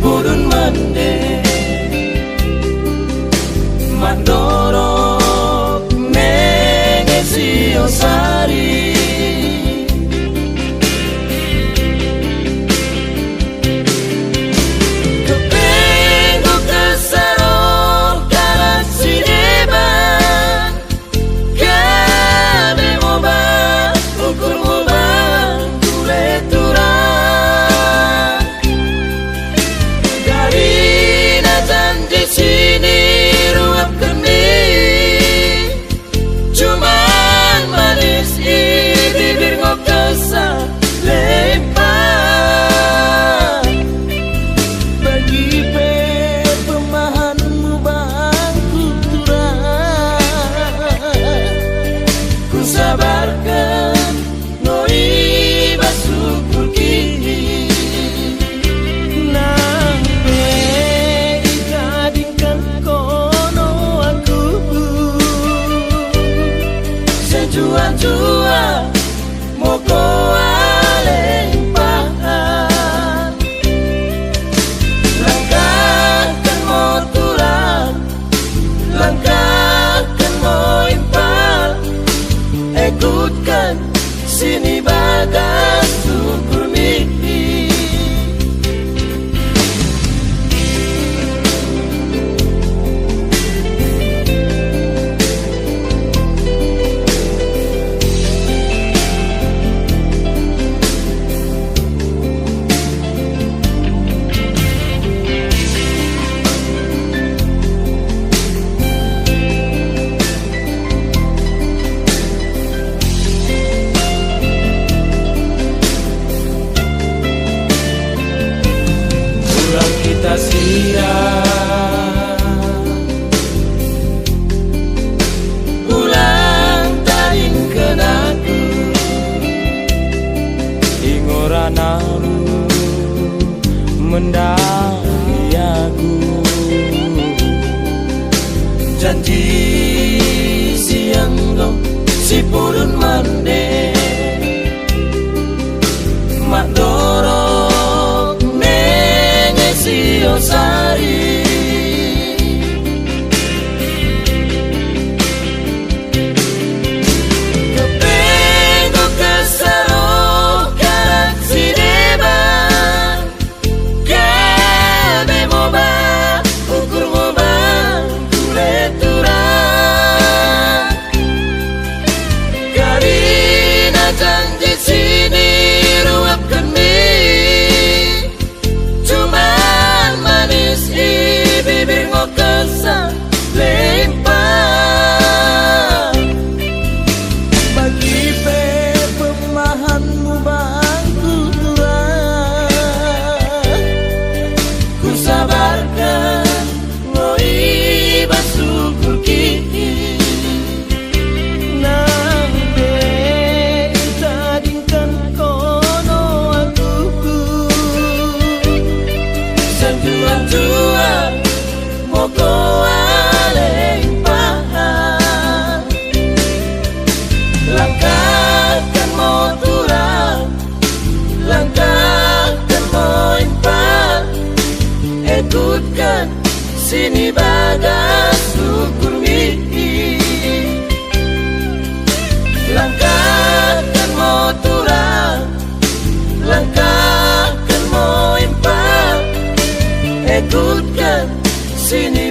purun mende mandorok mengesi osari kepengo kesarok karat sineban kabe moba ukur moba ture turang dari datang di sini ruap kening cuman manis i bibir ngokesa lempar bagi pemahanmu bangku turang ku sabarkan noi basukur kini nampe ikadingkan kono aku sejua-jua moko alempaan langkahkan mau turang langkahkan mau impal ikutkan sini bagas syukur mimpi kita siap ulang taing kenaku ingoranamu mendaki aku janji siang dong si purun mande mandorok mengesi osari kepengo kesarok karat sineban kabe moba ukur moba ture turang karina janji sini ruap kening cuman manis i bibir ngokesa lempar bagi pemahanmu bangku turang ku sabarkan ngoi basukur kini nampe tadingkan kono aku sejua-jua moko alempaan langkahkan mau turang langkahkan mau impal ikutkan sini bagas syukur mimpi langkahkan mau turang langkahkan mau impal ikutkan sini